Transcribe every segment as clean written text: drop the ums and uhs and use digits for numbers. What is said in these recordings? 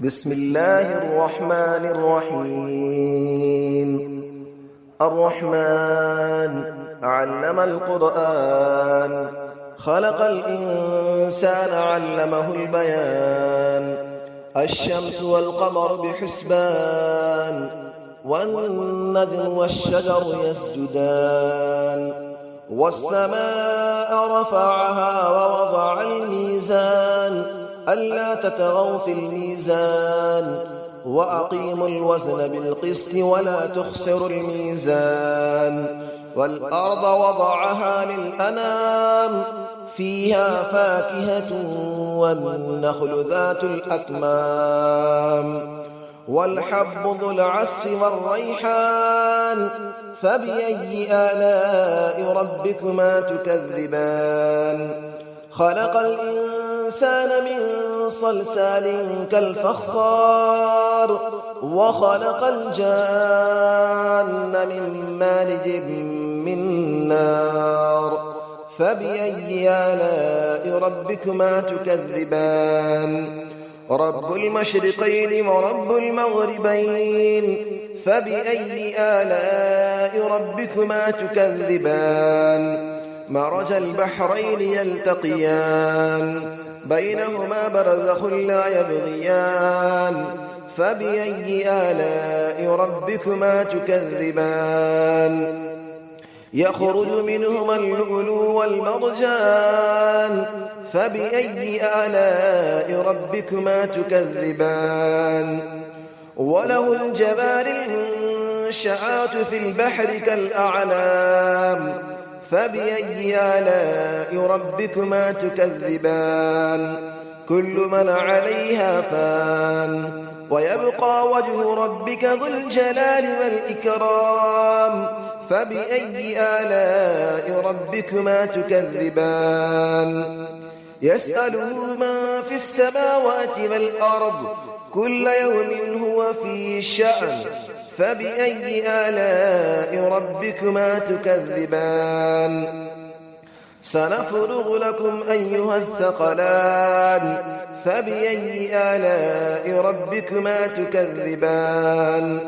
بسم الله الرحمن الرحيم. الرحمن علم القرآن، خلق الإنسان علمه البيان. الشمس والقمر بحسبان، والنجم والشجر يسجدان. والسماء رفعها ووضع الميزان، ألا تطغوا في الميزان، وأقيموا الوزن بالقسط ولا تخسروا الميزان. والأرض وضعها للأنام، فيها فاكهة والنخل ذات الأكمام. والحب ذو العصف والريحان، فبأي آلاء ربكما تكذبان. خلق الإنسان من صلصال كالفخار، وخلق الجان من مارج من نار. فبأي آلاء ربكما تكذبان. رب المشرقين ورب المغربين، فبأي آلاء ربكما تكذبان. مرج البحرين يلتقيان، بينهما برزخ لا يبغيان. فبأي آلاء ربكما تكذبان. يخرج منهما اللؤلؤ والمرجان، فبأي آلاء ربكما تكذبان. وله الجوار المنشآت في البحر كالأعلام، فبأي آلاء ربكما تكذبان. كل من عليها فان، ويبقى وجه ربك ذو الجلال والإكرام. فبأي آلاء ربكما تكذبان. يسأله من في السماوات والأرض، كل يوم هو في شأن. فبأي آلاء ربكما تكذبان. سنفرغ لكم أيها الثقلان، فبأي آلاء ربكما تكذبان.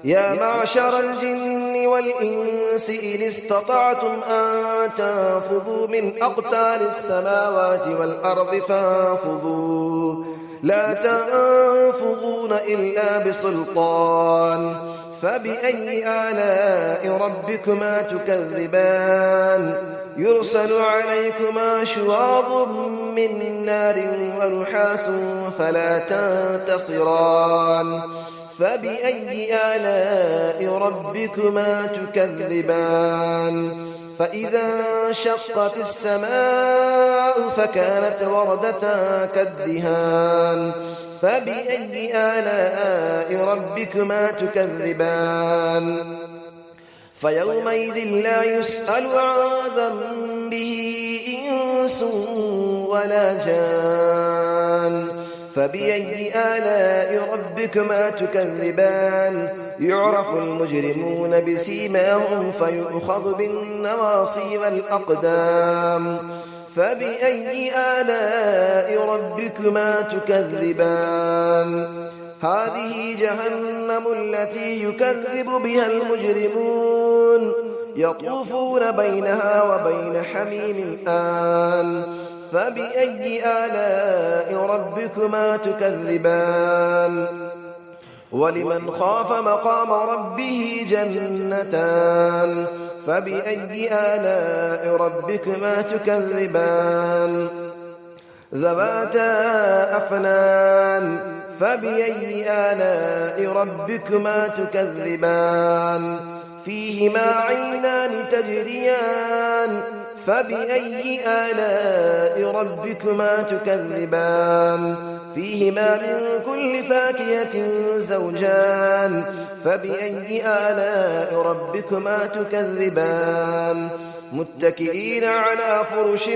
يا معشر الجن والإنس إن استطعتم أن تنفذوا من أقطار السماوات والأرض فانفذوا، لا تنفذون إلا بسلطان. فبأي آلاء ربكما تكذبان. يرسل عليكما شواظ من نار ونحاس فلا تنتصران. فبأي آلاء ربكما تكذبان. فإذا انشقت السماء فكانت وردة كالدهان. فبأي آلاء ربكما تكذبان. فيومئذ لا يسأل عن ذنبه إنس ولا جان. فبأي آلاء ربكما تكذبان. يعرف المجرمون بسيماهم فيؤخذ بالنواصي والأقدام. فبأي آلاء ربكما تكذبان. هذه جهنم التي يكذب بها المجرمون، يطوفون بينها وبين حميم آن. فبأي آلاء ربكما تكذبان. ولمن خاف مقام ربه جنتان. فبأي آلاء ربكما تكذبان. ذواتا أفنان. فبأي آلاء ربكما تكذبان. فيهما عينان تجريان. فبأي آلاء ربكما تكذبان. فيهما من كل فاكهة زوجان. فبأي آلاء ربكما تكذبان. متكئين على فرش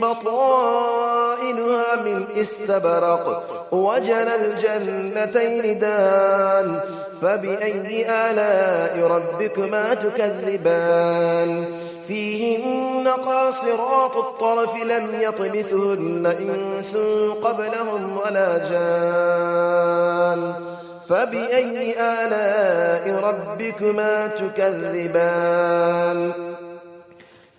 بطائنها من استبرق، وجنى الجنتين دان. فبأي آلاء ربكما تكذبان. فيهن قاصرات الطرف لم يطمثهن إنس قبلهم ولا جان. فبأي آلاء ربكما تكذبان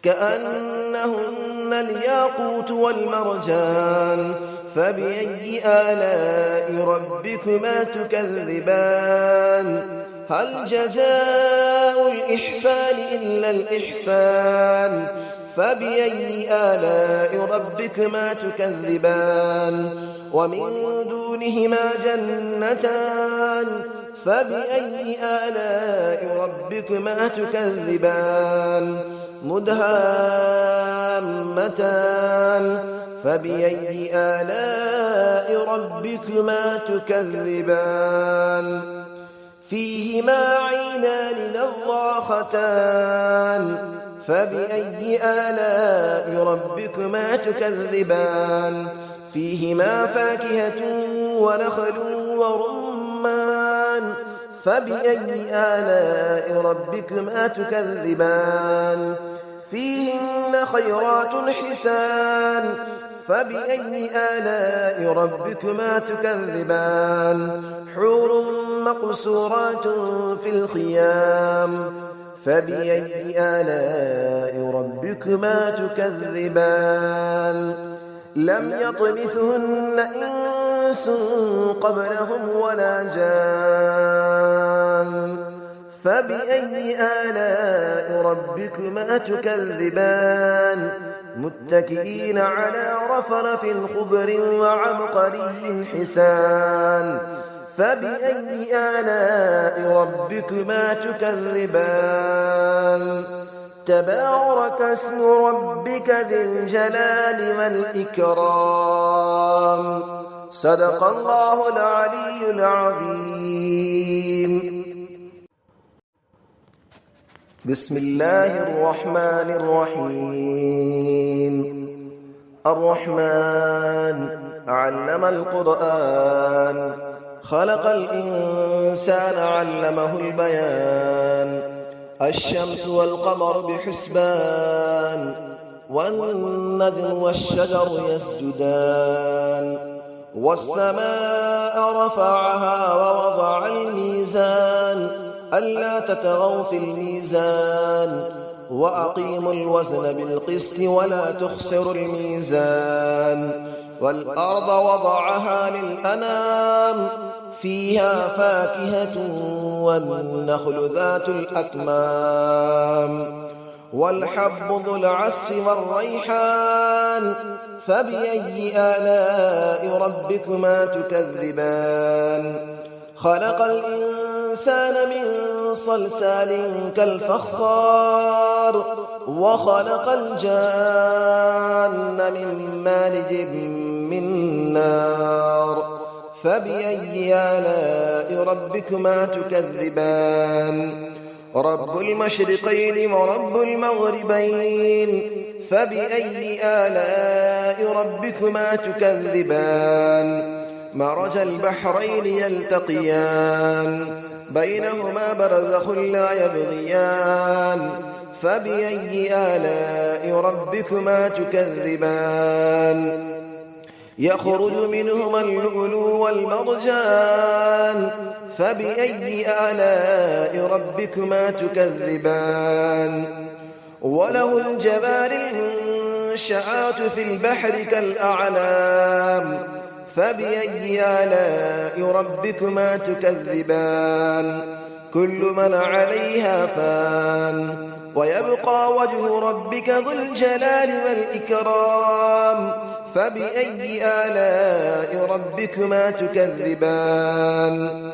كأنهن الياقوت والمرجان فبأي آلاء ربكما تكذبان هل جزاء الإحسان إلا الإحسان فبأي آلاء ربكما تكذبان ومن دونهما جنتان فبأي آلاء ربكما تكذبان مدهامتان فبأي آلاء ربكما تكذبان فيهما عينان نضاختان فبأي آلاء ربكما تكذبان فيهما فاكهة ونخل ورمان فبأي آلاء ربكما تكذبان فيهن خيرات حسان فبأي آلاء ربكما تكذبان حور مقصورات في الخيام فبأي آلاء ربكما تكذبان لم يطمثهن إنس قبلهم ولا جان فبأي آلاء ربكما تكذبان متكئين على رفرف خضر وعبقري حسان فبأي آلاء ربكما تكذبان تبارك اسم ربك ذي الجلال والإكرام صدق الله العلي العظيم بسم الله الرحمن الرحيم الرحمن علم القرآن خلق الإنسان علمه البيان الشمس والقمر بحسبان والنجم والشجر يسجدان والسماء رفعها ووضع الميزان ألا تطغوا في الميزان وأقيموا الوزن بالقسط ولا تخسروا الميزان والأرض وضعها للأنام فيها فاكهة والنخل ذات الأكمام والحب ذو العصف والريحان فبأي آلاء ربكما تكذبان خلق الإنسان من صلصال كالفخار وخلق الجان من مارج من نار فبأي آلاء ربكما تكذبان رب المشرقين ورب المغربين فبأي آلاء ربكما تكذبان مرج البحرين يلتقيان بينهما برزخ لا يبغيان فبأي آلاء ربكما تكذبان يخرج منهما اللؤلؤ والمرجان فبأي آلاء ربكما تكذبان وله الجبال المنشآت في البحر كالأعلام فبأي آلاء ربكما تكذبان كل من عليها فان ويبقى وجه ربك ذو الجلال والإكرام فبأي آلاء ربكما تكذبان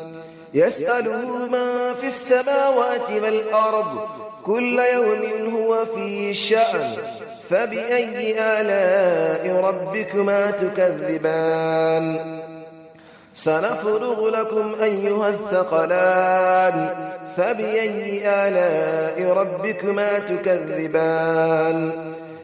يسأله ما في السماوات والأرض كل يوم هو في شأن فبأي آلاء ربكما تكذبان سنفرغ لكم أيها الثقلان فبأي آلاء ربكما تكذبان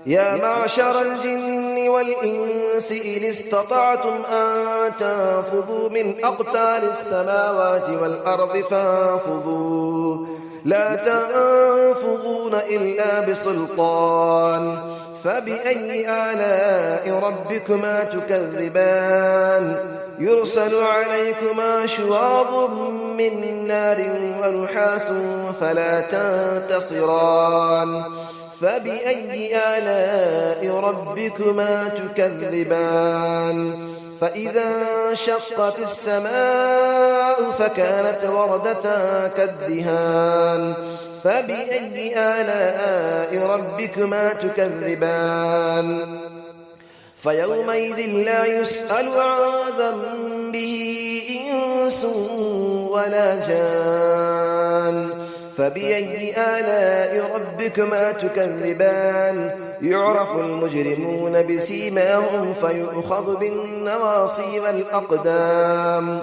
يا معشر الجن والإنس إن استطعتم أن تنفذوا من أقطار السماوات والأرض فانفذوا لا تنفذون إلا بسلطان فبأي آلاء ربكما تكذبان يرسل عليكما شواظ من نار ونحاس فلا تنتصران فبأي آلاء ربكما تكذبان فإذا انشقت السماء فكانت وردة كالدهان فبأي آلاء ربكما تكذبان فيومئذ لا يسأل عن ذنبه إنس ولا جان فبأي آلاء ربكما تكذبان يعرف المجرمون بسيماهم فيؤخذ بالنواصي والأقدام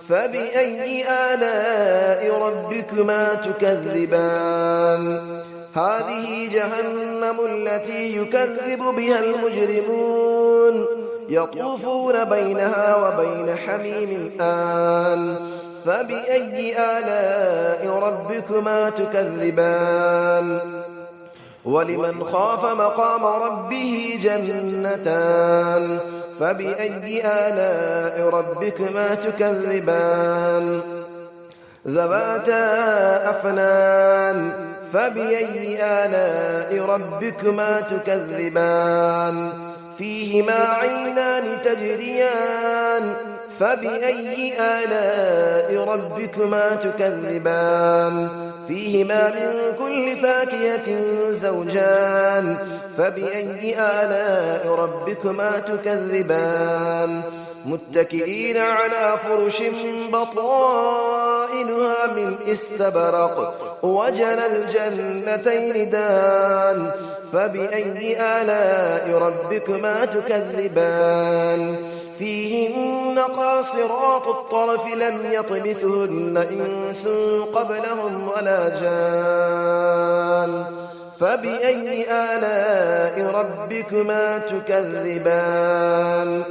فبأي آلاء ربكما تكذبان هذه جهنم التي يكذب بها المجرمون يطوفون بينها وبين حميم آن فبأي آلاء ربكما تكذبان ولمن خاف مقام ربه جنتان فبأي آلاء ربكما تكذبان ذواتا أفنان فبأي آلاء ربكما تكذبان فيهما عينان تجريان فبأي آلاء ربكما تكذبان فيهما من كل فاكهة زوجان فبأي آلاء ربكما تكذبان متكئين على فرش بطائنها من استبرق وجنى الجنتين دان فبأي آلاء ربكما تكذبان فيهن قاصرات الطرف لم يطمثهن إنس قبلهم ولا جان فبأي آلاء ربكما تكذبان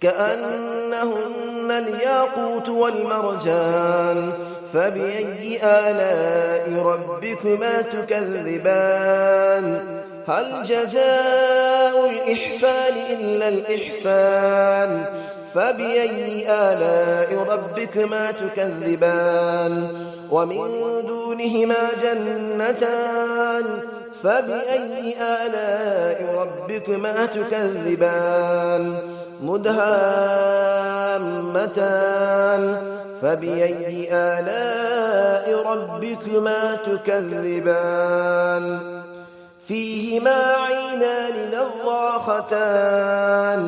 كأنهن الياقوت والمرجان فبأي آلاء ربكما تكذبان هل جزاء الإحسان إلا الإحسان فبأي آلاء ربكما تكذبان ومن دونهما جنتان فبأي آلاء ربكما تكذبان مدهامتان فبأي آلاء ربكما تكذبان فيهما عينان نضاختان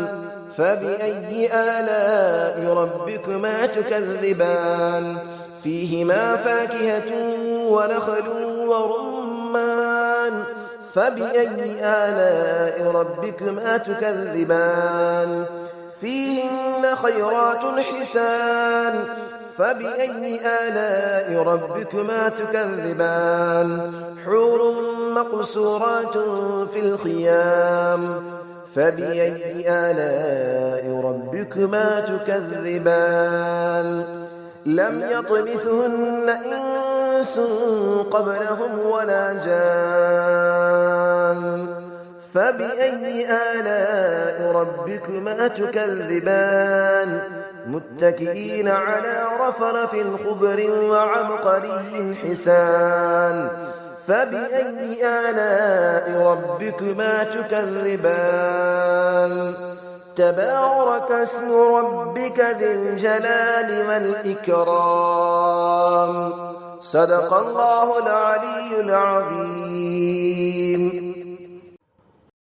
فبأي آلاء ربكما تكذبان فيهما فاكهة ونخل ورمان فبأي آلاء ربكما تكذبان فيهن خيرات حسان فبأي آلاء ربكما تكذبان حور مقصورات في الخيام فبأي آلاء ربكما تكذبان لم يطمثهن إنس قبلهم ولا جان فبأي آلاء ربكما تكذبان متكئين على رفرف خضر وعبقري حسان فبأي آلاء ربكما تكذبان تبارك اسم ربك ذي الجلال والإكرام صدق الله العلي العظيم.